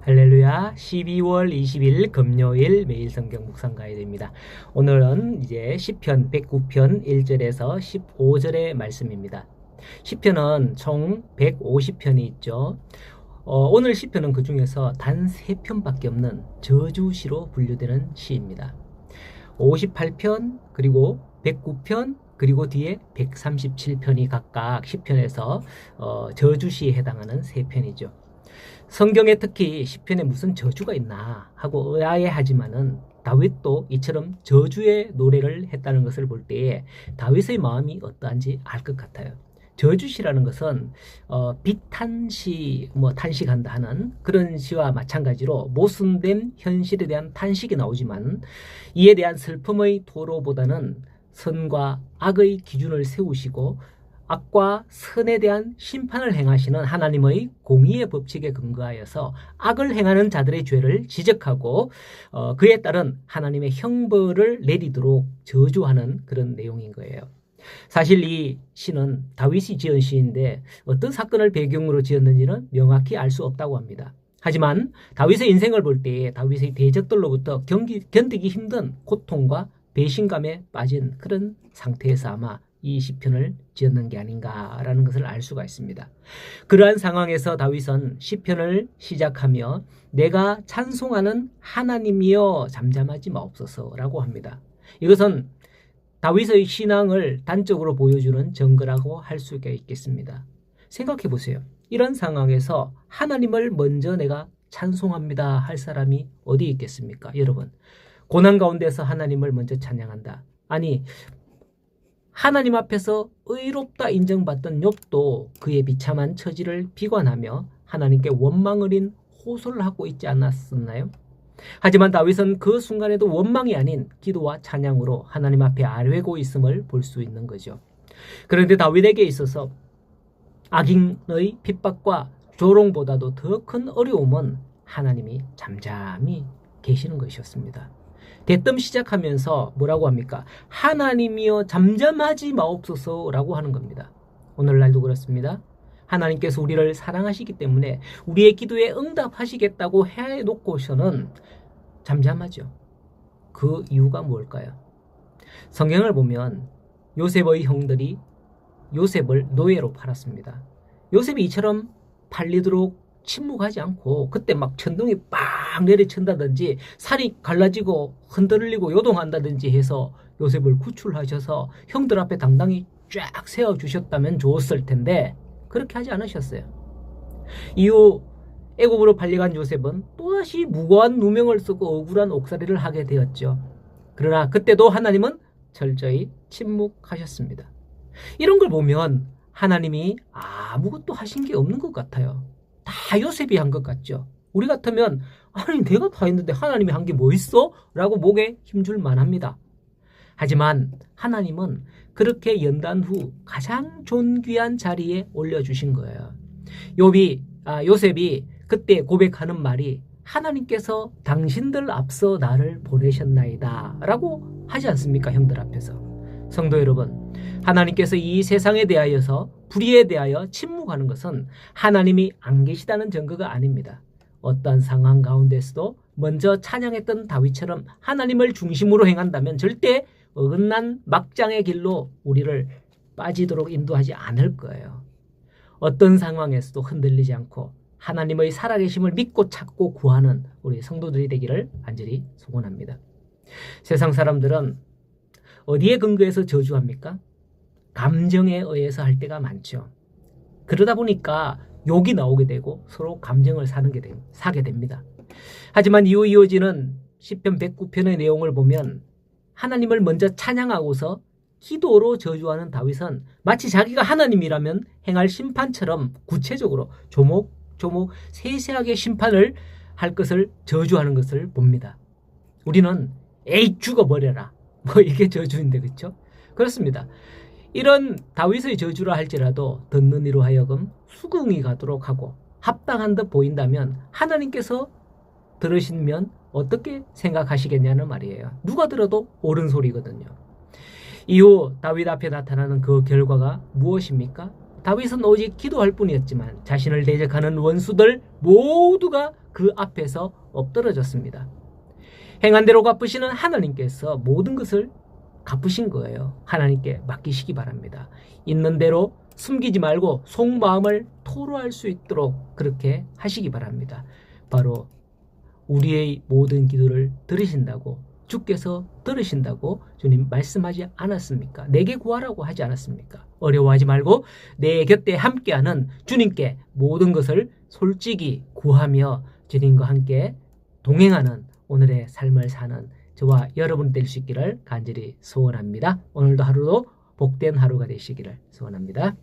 할렐루야. 12월 20일 금요일 매일 성경 묵상 가이드입니다. 오늘은 이제 시편 109편 1절에서 15절의 말씀입니다. 시편은 총 150편이 있죠. 오늘 시편은 그 중에서 단 3편밖에 없는 저주시로 분류되는 시입니다. 58편 그리고 109편 그리고 뒤에 137편이 각각 시편에서 저주시에 해당하는 3편이죠. 성경에 특히 시편에 무슨 저주가 있나 하고 의아해하지만은 다윗도 이처럼 저주의 노래를 했다는 것을 볼 때에 다윗의 마음이 어떠한지 알 것 같아요. 저주시라는 것은 비탄시 탄식한다 하는 그런 시와 마찬가지로 모순된 현실에 대한 탄식이 나오지만 이에 대한 슬픔의 토로보다는 선과 악의 기준을 세우시고 악과 선에 대한 심판을 행하시는 하나님의 공의의 법칙에 근거하여서 악을 행하는 자들의 죄를 지적하고 그에 따른 하나님의 형벌을 내리도록 저주하는 그런 내용인 거예요. 사실 이 시는 다윗이 지은 시인데 어떤 사건을 배경으로 지었는지는 명확히 알 수 없다고 합니다. 하지만 다윗의 인생을 볼 때 다윗의 대적들로부터 견디기 힘든 고통과 배신감에 빠진 그런 상태에서 아마 이 시편을 지었는 게 아닌가라는 것을 알 수가 있습니다. 그러한 상황에서 다윗은 시편을 시작하며 내가 찬송하는 하나님이여 잠잠하지 마옵소서라고 합니다. 이것은 다윗의 신앙을 단적으로 보여주는 증거라고 할 수가 있겠습니다. 생각해 보세요. 이런 상황에서 하나님을 먼저 내가 찬송합니다 할 사람이 어디 있겠습니까? 여러분, 고난 가운데서 하나님을 먼저 찬양한다. 아니, 하나님 앞에서 의롭다 인정받던 욥도 그의 비참한 처지를 비관하며 하나님께 원망 어린 호소를 하고 있지 않았었나요? 하지만 다윗은 그 순간에도 원망이 아닌 기도와 찬양으로 하나님 앞에 아뢰고 있음을 볼 수 있는 거죠. 그런데 다윗에게 있어서 악인의 핍박과 조롱보다도 더 큰 어려움은 하나님이 잠잠히 계시는 것이었습니다. 대뜸 시작하면서 뭐라고 합니까? 하나님이여 잠잠하지 마옵소서라고 하는 겁니다. 오늘날도 그렇습니다. 하나님께서 우리를 사랑하시기 때문에 우리의 기도에 응답하시겠다고 해놓고서는 잠잠하죠. 그 이유가 뭘까요? 성경을 보면 요셉의 형들이 요셉을 노예로 팔았습니다. 요셉이 이처럼 팔리도록 침묵하지 않고 그때 막 천둥이 빡 내리친다든지 살이 갈라지고 흔들리고 요동한다든지 해서 요셉을 구출하셔서 형들 앞에 당당히 쫙 세워주셨다면 좋았을 텐데 그렇게 하지 않으셨어요. 이후 애굽으로 팔려간 요셉은 또다시 무고한 누명을 쓰고 억울한 옥살이를 하게 되었죠. 그러나 그때도 하나님은 철저히 침묵하셨습니다. 이런 걸 보면 하나님이 아무것도 하신 게 없는 것 같아요. 다 요셉이 한 것 같죠. 우리 같으면 아니 내가 다 했는데 하나님이 한 게 뭐 있어? 라고 목에 힘줄 만합니다. 하지만 하나님은 그렇게 연단 후 가장 존귀한 자리에 올려주신 거예요. 요셉이 그때 고백하는 말이 하나님께서 당신들 앞서 나를 보내셨나이다 라고 하지 않습니까? 형들 앞에서. 성도 여러분, 하나님께서 이 세상에 대하여서 불의에 대하여 침묵하는 것은 하나님이 안 계시다는 증거가 아닙니다. 어떠한 상황 가운데서도 먼저 찬양했던 다윗처럼 하나님을 중심으로 행한다면 절대 어긋난 막장의 길로 우리를 빠지도록 인도하지 않을 거예요. 어떤 상황에서도 흔들리지 않고 하나님의 살아계심을 믿고 찾고 구하는 우리 성도들이 되기를 간절히 소원합니다. 세상 사람들은 어디에 근거해서 저주합니까? 감정에 의해서 할 때가 많죠. 그러다 보니까 욕이 나오게 되고 서로 감정을 사게 됩니다. 하지만 이후 이어지는 시편 109편의 내용을 보면 하나님을 먼저 찬양하고서 기도로 저주하는 다윗은 마치 자기가 하나님이라면 행할 심판처럼 구체적으로 조목조목 세세하게 심판을 할 것을 저주하는 것을 봅니다. 우리는 에이 죽어버려라 이게 저주인데 그렇죠? 그렇습니다. 이런 다윗의 저주라 할지라도 듣는 이로 하여금 수긍이 가도록 하고 합당한 듯 보인다면 하나님께서 들으시면 어떻게 생각하시겠냐는 말이에요. 누가 들어도 옳은 소리거든요. 이후 다윗 앞에 나타나는 그 결과가 무엇입니까? 다윗은 오직 기도할 뿐이었지만 자신을 대적하는 원수들 모두가 그 앞에서 엎드러졌습니다. 행한 대로 갚으시는 하나님께서 모든 것을 갚으신 거예요. 하나님께 맡기시기 바랍니다. 있는 대로 숨기지 말고 속마음을 토로할 수 있도록 그렇게 하시기 바랍니다. 바로 우리의 모든 기도를 들으신다고, 주께서 들으신다고 주님 말씀하지 않았습니까? 내게 구하라고 하지 않았습니까? 어려워하지 말고 내 곁에 함께하는 주님께 모든 것을 솔직히 구하며 주님과 함께 동행하는 오늘의 삶을 사는 저와 여러분 될 수 있기를 간절히 소원합니다. 오늘도 하루도 복된 하루가 되시기를 소원합니다.